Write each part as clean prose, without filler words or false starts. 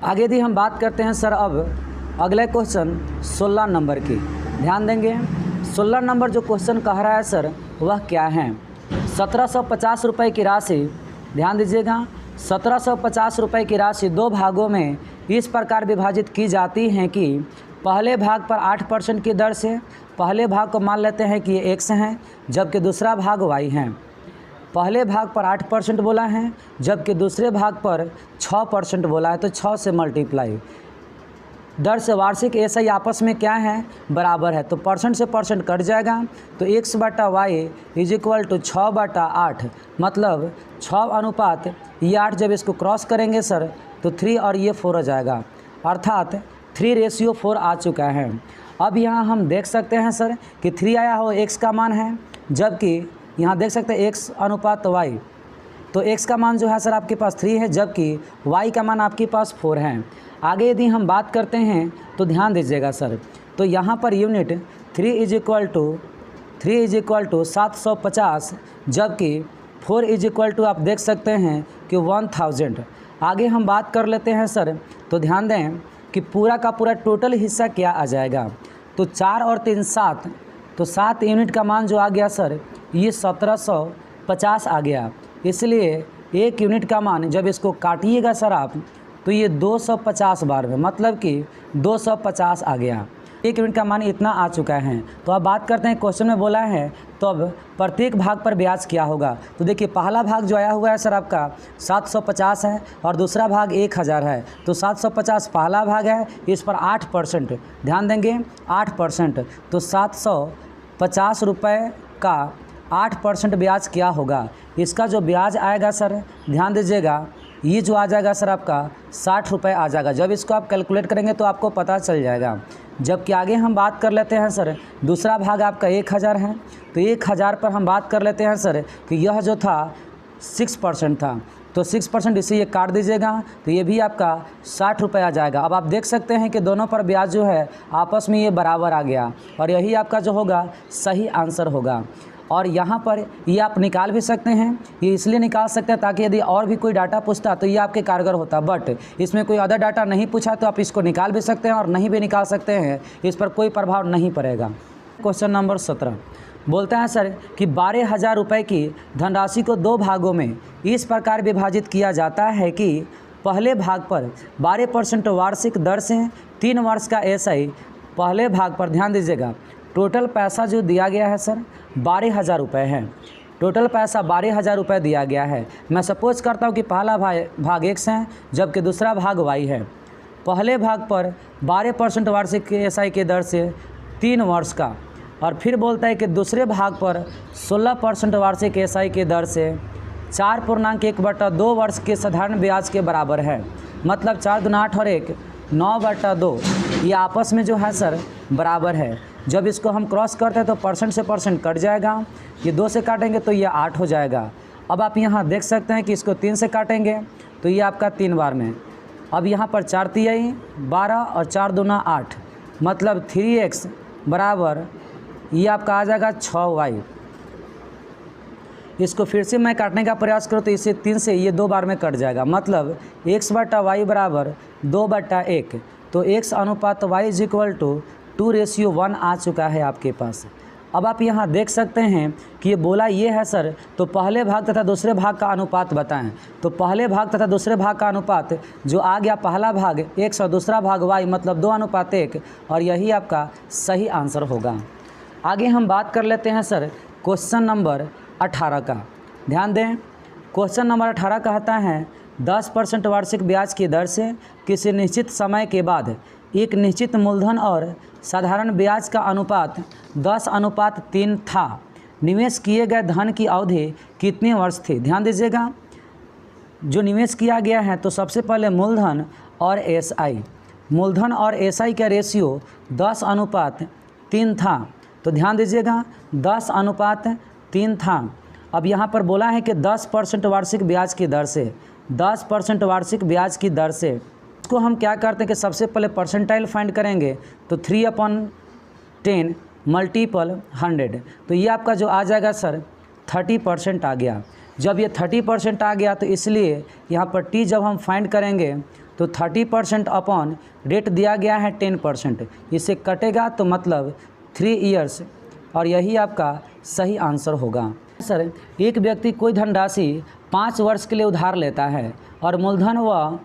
आगे यदि हम बात करते हैं सर अब अगले क्वेश्चन 16 नंबर की, ध्यान देंगे 16 नंबर जो क्वेश्चन कह रहा है सर वह क्या है। 1750 रुपये की राशि, ध्यान दीजिएगा 1750 रुपये की राशि दो भागों में इस प्रकार विभाजित की जाती हैं कि पहले भाग पर 8% की दर से, पहले भाग को मान लेते हैं कि ये x हैं जबकि दूसरा भाग y है। पहले भाग पर 8% बोला है जबकि दूसरे भाग पर 6% बोला है, तो 6 से मल्टीप्लाई दर से वार्षिक एसआई आपस में क्या है, बराबर है, तो परसेंट से परसेंट कट जाएगा, तो x बटा वाई इज इक्वल टू 6/8, मतलब 6 अनुपात ये 8, जब इसको क्रॉस करेंगे सर तो 3 और ये 4 हो जाएगा, अर्थात 3:4 आ चुका है। अब यहाँ हम देख सकते हैं सर कि 3 आया हो x का मान है, जबकि यहाँ देख सकते हैं x अनुपात y, तो x का मान जो है सर आपके पास 3 है जबकि y का मान आपके पास 4 है। आगे यदि हम बात करते हैं तो ध्यान दीजिएगा सर, तो यहाँ per unit 3 is equal to 750 जबकि 4 इज इक्वल टू आप देख सकते हैं कि 1000। आगे हम बात कर लेते हैं सर, तो ध्यान दें कि पूरा का पूरा टोटल हिस्सा क्या आ जाएगा, तो 4 और 3 7, तो 7 यूनिट का मान जो आ गया सर ये 1750 आ गया, इसलिए 1 यूनिट का मान जब इसको काटिएगा सर आप तो ये 250 बार में, मतलब कि 250 आ गया, 1 यूनिट का मान इतना आ चुका है। तो अब बात करते हैं क्वेश्चन में बोला है तो अब प्रत्येक भाग पर ब्याज क्या होगा, तो देखिए पहला भाग जो आया हुआ है सर आपका 750 है और दूसरा भाग 1000 है, तो 750 पहला भाग है, इस पर 8%, ध्यान देंगे 8%, तो 750 रुपये का 8% ब्याज क्या होगा, इसका जो ब्याज आएगा सर ध्यान दीजिएगा ये जो आ जाएगा सर आपका 60 रुपये आ जाएगा। जब इसको आप कैलकुलेट करेंगे तो आपको पता चल जाएगा। जबकि आगे हम बात कर लेते हैं सर, दूसरा भाग आपका 1000 है, तो 1000 पर हम बात कर लेते हैं सर कि यह जो था 6% था, तो 6% इसे ये काट दीजिएगा तो ये भी आपका 60 रुपये आ जाएगा। अब आप देख सकते हैं कि दोनों पर ब्याज जो है आपस में ये बराबर आ गया और यही आपका जो होगा सही आंसर होगा। और यहाँ पर ये आप निकाल भी सकते हैं, ये इसलिए निकाल सकते हैं ताकि यदि और भी कोई डाटा पूछता तो ये आपके कारगर होता, बट इसमें कोई अदर डाटा नहीं पूछा तो आप इसको निकाल भी सकते हैं और नहीं भी निकाल सकते हैं, इस पर कोई प्रभाव नहीं पड़ेगा। क्वेश्चन नंबर 17 बोलता है सर कि 12,000 रुपये की धनराशि को दो भागों में इस प्रकार विभाजित किया जाता है कि पहले भाग पर 12% वार्षिक दर से 3 वर्ष का एसआई, पहले भाग पर ध्यान दीजिएगा टोटल पैसा जो दिया गया है सर 12,000 रुपये है, टोटल पैसा 12,000 रुपये दिया गया है। मैं सपोज करता हूँ कि पहला भाग x है जबकि दूसरा भाग y है। पहले भाग पर 12% वार्षिक एसआई के दर से 3 वर्ष का, और फिर बोलता है कि दूसरे भाग पर 16% वार्षिक एसआई के दर से 4.1/2 वर्ष के साधारण ब्याज के बराबर है, मतलब 4 दूना 8 और 1 9/2, ये आपस में जो है सर बराबर है। जब इसको हम क्रॉस करते हैं तो परसेंट से परसेंट कट जाएगा, ये 2 से काटेंगे तो ये 8 हो जाएगा। अब आप यहाँ देख सकते हैं कि इसको 3 से काटेंगे तो ये आपका 3 बार में, अब यहाँ पर 4 तिहाई 12 और 4 दूना 8, मतलब 3x बराबर ये आपका आ जाएगा 6y। इसको फिर से मैं काटने का प्रयास करूँ तो इसे 3 से ये 2 बार में कट जाएगा, मतलब x बटा y बराबर 2/1, तो x अनुपात y इज इक्वल टू 2:1 आ चुका है आपके पास। अब आप यहाँ देख सकते हैं कि ये बोला ये है सर, तो पहले भाग तथा दूसरे भाग का अनुपात बताएं, तो पहले भाग तथा दूसरे भाग का अनुपात जो आ गया पहला भाग x और दूसरा भाग y, मतलब 2:1, और यही आपका सही आंसर होगा। आगे हम बात कर लेते हैं सर क्वेश्चन नंबर 18 का, ध्यान दें क्वेश्चन नंबर 18 कहता है 10% वार्षिक ब्याज की दर से किसी निश्चित समय के बाद एक निश्चित मूलधन और साधारण ब्याज का अनुपात 10:3 था। निवेश किए गए धन की अवधि कितने वर्ष थी। ध्यान दीजिएगा जो निवेश किया गया है तो सबसे पहले मूलधन और एसआई, मूलधन और एसआई का रेशियो 10:3 था, तो ध्यान दीजिएगा 10:3 था। अब यहाँ पर बोला है कि 10% वार्षिक ब्याज की दर से, 10% वार्षिक ब्याज की दर से इसको हम क्या करते हैं कि सबसे पहले परसेंटाइल फाइंड करेंगे, तो 3/10 मल्टीपल 100, तो ये आपका जो आ जाएगा सर 30% आ गया। जब ये 30% आ गया तो इसलिए यहाँ पर t जब हम फाइंड करेंगे तो 30% अपॉन रेट दिया गया है 10%, इसे कटेगा तो मतलब 3 ईयर्स, और यही आपका सही आंसर होगा। सर, एक व्यक्ति कोई धनराशि 5 वर्ष के लिए उधार लेता है और मूलधन व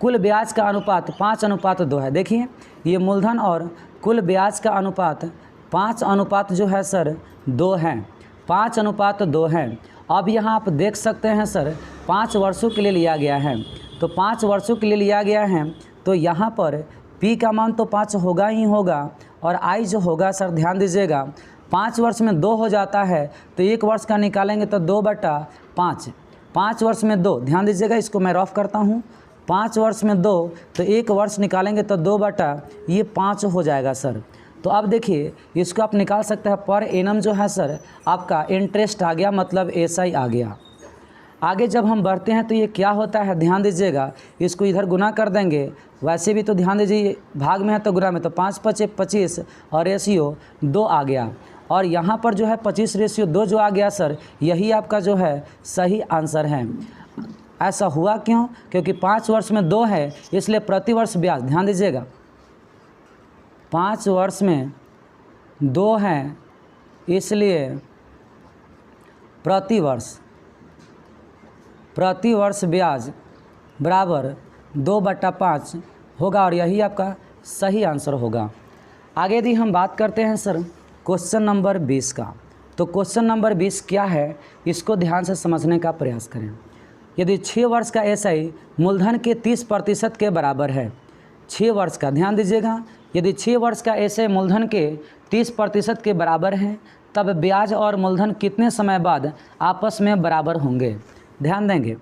कुल ब्याज का अनुपात 5:2 है। देखिए, ये मूलधन और कुल ब्याज का अनुपात 5 जो है सर 2 है, 5:2 है। अब यहाँ आप देख सकते हैं सर 5 वर्षों के लिए लिया गया है, तो 5 वर्षों के लिए लिया गया है, तो यहाँ पर P का मान तो 5 होगा ही होगा, और I जो होगा सर ध्यान दीजिएगा 5 वर्ष में 2 हो जाता है, तो 1 वर्ष का निकालेंगे तो 2/5, 5 वर्ष में 2, ध्यान दीजिएगा, इसको मैं रफ करता हूँ, 5 वर्ष में 2, तो 1 वर्ष निकालेंगे तो 2/5 हो जाएगा सर। तो अब देखिए, इसको आप निकाल सकते हैं, पर एनम जो है सर आपका इंटरेस्ट आ गया, मतलब SI आ गया। आगे जब हम बढ़ते हैं तो ये क्या होता है, ध्यान दीजिएगा, इसको इधर गुना कर देंगे, वैसे भी तो ध्यान दीजिए भाग में है तो गुना में, तो 5×5 = 25 और रेशियो 2 आ गया, और यहाँ पर जो है 25/2 जो आ गया सर, यही आपका जो है सही आंसर है। ऐसा हुआ क्यों? क्योंकि 5 वर्ष में 2 है, इसलिए प्रति वर्ष ब्याज, ध्यान दीजिएगा 5 वर्ष में 2 है, इसलिए प्रति वर्ष ब्याज बराबर 2/5 होगा, और यही आपका सही आंसर होगा। आगे यदि हम बात करते हैं सर क्वेश्चन नंबर 20 का, तो क्वेश्चन नंबर 20 क्या है, इसको ध्यान से समझने का प्रयास करें। यदि 6 वर्ष का SI मूलधन के 30% के बराबर है, 6 वर्ष का, ध्यान दीजिएगा, यदि 6 वर्ष का SI मूलधन के 30% के बराबर है, तब ब्याज और मूलधन कितने समय बाद आपस में बराबर होंगे? ध्यान देंगे,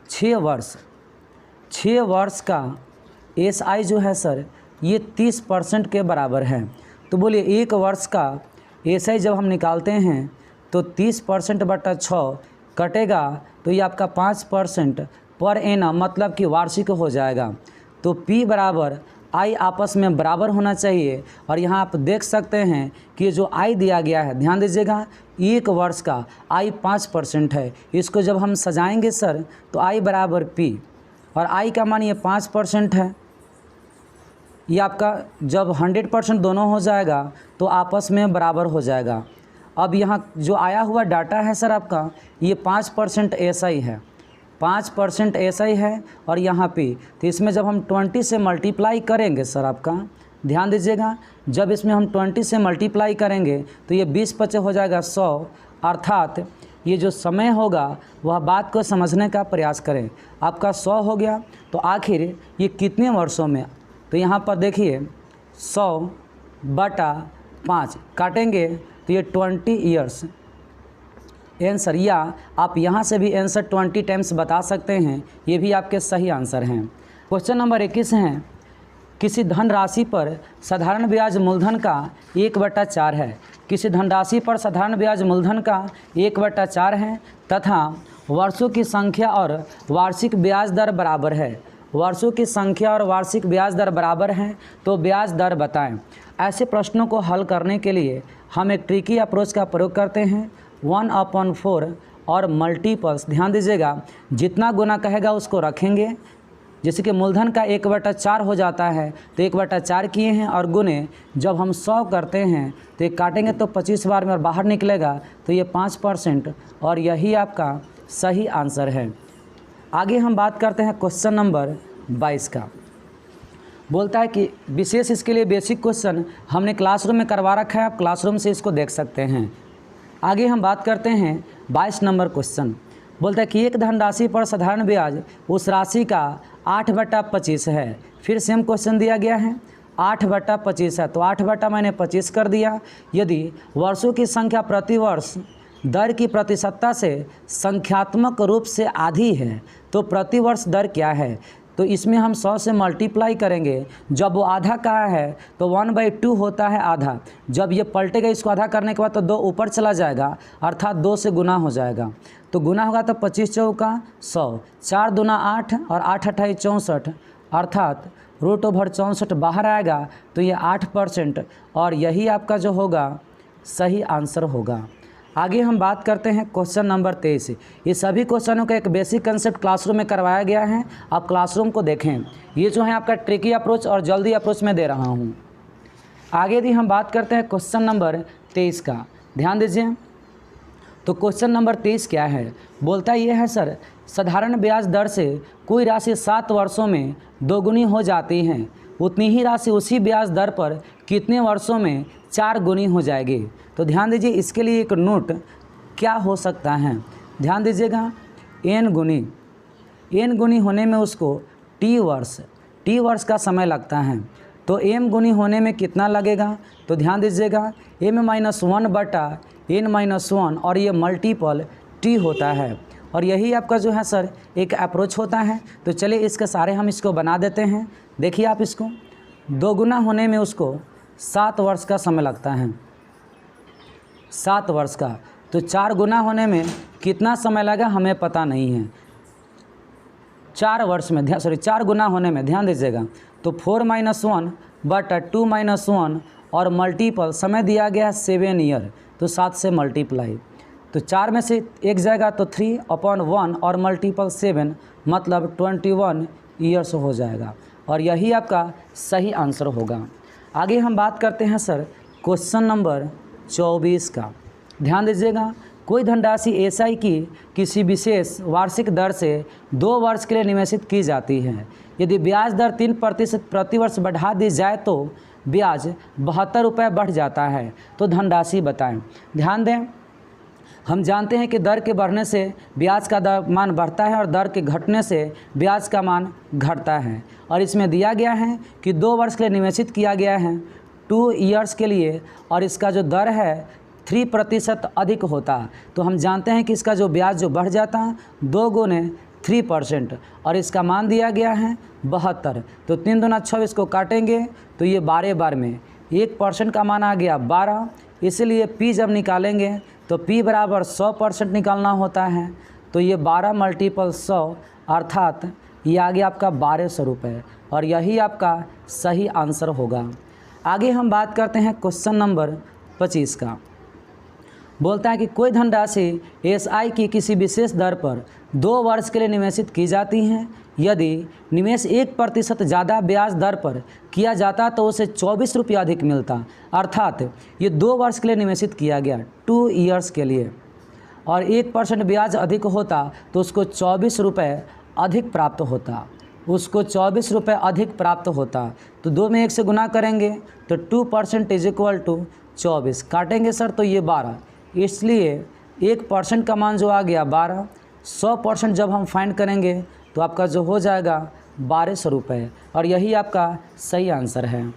6 वर्ष का SI जो है सर ये 30% के बराबर है, तो बोलिए 1 वर्ष का SI जब हम निकालते हैं तो 30%/6 कटेगा, तो ये आपका 5% पर एनम, मतलब कि वार्षिक हो जाएगा। तो P बराबर I आपस में बराबर होना चाहिए, और यहाँ आप देख सकते हैं कि जो I दिया गया है, ध्यान दीजिएगा, 1 वर्ष का I 5% है, इसको जब हम सजाएंगे सर तो I बराबर P, और I का मान ये 5% है, ये आपका जब 100% दोनों हो जाएगा तो आपस में बराबर हो जाएगा। अब यहाँ जो आया हुआ डाटा है सर आपका, ये 5% SI है, 5% SI है, और यहाँ पे तो इसमें जब हम 20 से मल्टीप्लाई करेंगे सर आपका, ध्यान दीजिएगा, जब इसमें हम 20 से मल्टीप्लाई करेंगे तो ये 20×5 हो जाएगा 100, अर्थात ये जो समय होगा वह बात को समझने का प्रयास करें। आपका 100 हो गया, तो आखिर ये कितने वर्षों में, तो यहाँ पर देखिए 100/5 काटेंगे तो ये 20 ईयर्स आंसर, या आप यहाँ से भी आंसर 20 टाइम्स बता सकते हैं, ये भी आपके सही आंसर हैं। क्वेश्चन नंबर 21 हैं, किसी धनराशि पर साधारण ब्याज मूलधन का 1/4 है, किसी धनराशि पर साधारण ब्याज मूलधन का 1/4 है तथा वर्षों की संख्या और वार्षिक ब्याज दर बराबर है, वर्षों की संख्या और वार्षिक ब्याज दर बराबर हैं, तो ब्याज दर बताएं। ऐसे प्रश्नों को हल करने के लिए हम एक ट्रिकी अप्रोच का प्रयोग करते हैं, 1/4 और मल्टीपल्स, ध्यान दीजिएगा, जितना गुना कहेगा उसको रखेंगे, जैसे कि मूलधन का 1/4 हो जाता है, तो 1/4 किए हैं, और गुने जब हम 100 करते हैं तो ये काटेंगे तो 25 बार में और बाहर निकलेगा, तो ये 5%, और यही आपका सही आंसर है। आगे हम बात करते हैं क्वेश्चन नंबर 22 का। बोलता है कि विशेष इसके लिए बेसिक क्वेश्चन हमने क्लासरूम में करवा रखा है, आप क्लासरूम से इसको देख सकते हैं। आगे हम बात करते हैं 22 नंबर क्वेश्चन। बोलता है कि एक धनराशि पर साधारण ब्याज उस राशि का 8/25 है। फिर सेम क्वेश्चन दिया गया है, 8/25 है, तो 8/25 कर दिया। यदि वर्षों की संख्या प्रति वर्ष दर की प्रतिशतता से संख्यात्मक रूप से आधी है, तो प्रति वर्ष दर क्या है? तो इसमें हम 100 से मल्टीप्लाई करेंगे, जब वो आधा का है तो 1/2 होता है आधा, जब ये पलटेगा इसको आधा करने के बाद तो 2 ऊपर चला जाएगा, अर्थात 2 से गुना हो जाएगा, तो गुना होगा तो 25 चौका 100, 4 दूना 8 और 8 अट्ठाई 64, अर्थात √64 बाहर आएगा, तो ये 8%, और यही आपका जो होगा सही आंसर होगा। आगे हम बात करते हैं क्वेश्चन नंबर 23। ये सभी क्वेश्चनों का एक बेसिक कंसेप्ट क्लासरूम में करवाया गया है, आप क्लासरूम को देखें। ये जो है आपका ट्रिकी अप्रोच और जल्दी अप्रोच में दे रहा हूँ। आगे भी हम बात करते हैं क्वेश्चन नंबर 23 का, ध्यान दीजिए। तो क्वेश्चन नंबर 23 क्या है, बोलता ये है सर, साधारण ब्याज दर से कोई राशि 7 वर्षों में दोगुनी हो जाती है, उतनी ही राशि उसी ब्याज दर पर कितने वर्षों में 4 गुनी हो जाएगी। तो ध्यान दीजिए, इसके लिए एक नोट क्या हो सकता है, ध्यान दीजिएगा। n गुनी होने में उसको t वर्ष का समय लगता है, तो m गुनी होने में कितना लगेगा। तो ध्यान दीजिएगा, m-1/n-1 और ये मल्टीपल t होता है, और यही आपका जो है सर एक अप्रोच होता है। तो चलिए इसके सारे हम इसको बना देते हैं। देखिए आप इसको, 2 गुना होने में उसको 7 वर्ष का समय लगता है, 7 वर्ष का। तो 4 गुना होने में कितना समय लगा हमें पता नहीं है, 4 वर्ष में 4 गुना होने में, ध्यान दीजिएगा। तो 4-1/2-1 और मल्टीपल समय दिया गया 7 ईयर, तो 7 से मल्टीप्लाई, तो 4 में से 1 जाएगा तो 3/1 और मल्टीपल 7 मतलब 21 ईयर्स हो जाएगा, और यही आपका सही आंसर होगा। आगे हम बात करते हैं सर क्वेश्चन नंबर 24 का, ध्यान दीजिएगा। कोई धनराशि एसआई की किसी विशेष वार्षिक दर से 2 वर्ष के लिए निवेशित की जाती है। यदि ब्याज दर 3% प्रतिवर्ष बढ़ा दी जाए तो ब्याज 72 रुपये बढ़ जाता है, तो धनराशि बताएं। ध्यान दें, हम जानते हैं कि दर के बढ़ने से ब्याज का मान बढ़ता है और दर के घटने से ब्याज का मान घटता है, और इसमें दिया गया है कि 2 वर्ष के लिए निवेशित किया गया है, 2 ईयर्स के लिए, और इसका जो दर है 3% अधिक होता। तो हम जानते हैं कि इसका जो ब्याज जो बढ़ जाता है 2 गुने 3%, और इसका मान दिया गया है 72। तो 3 दूना 26 को काटेंगे तो ये 12 बार में 1% का मान आ गया 12, इसलिए P जब निकालेंगे तो P बराबर 100% निकालना होता है। तो ये 12 मल्टीपल 100 अर्थात ये आ गया आपका 1200 रुपये, और यही आपका सही आंसर होगा। आगे हम बात करते हैं क्वेश्चन नंबर 25 का, बोलता है कि कोई धनराशि एसआई की किसी विशेष दर पर 2 वर्ष के लिए निवेशित की जाती है। यदि निवेश 1% ज़्यादा ब्याज दर पर किया जाता तो उसे 24 रुपये अधिक मिलता, अर्थात ये 2 वर्ष के लिए निवेशित किया गया, 2 ईयर्स के लिए, और 1% ब्याज अधिक होता तो उसको 24 रुपये अधिक प्राप्त होता, उसको 24 रुपये अधिक प्राप्त होता। तो 2 में 1 से गुना करेंगे तो 2% = 24, काटेंगे सर तो ये 12, इसलिए 1% का मान जो आ गया 12, 100% जब हम फाइंड करेंगे तो आपका जो हो जाएगा 1200 रुपये, और यही आपका सही आंसर है।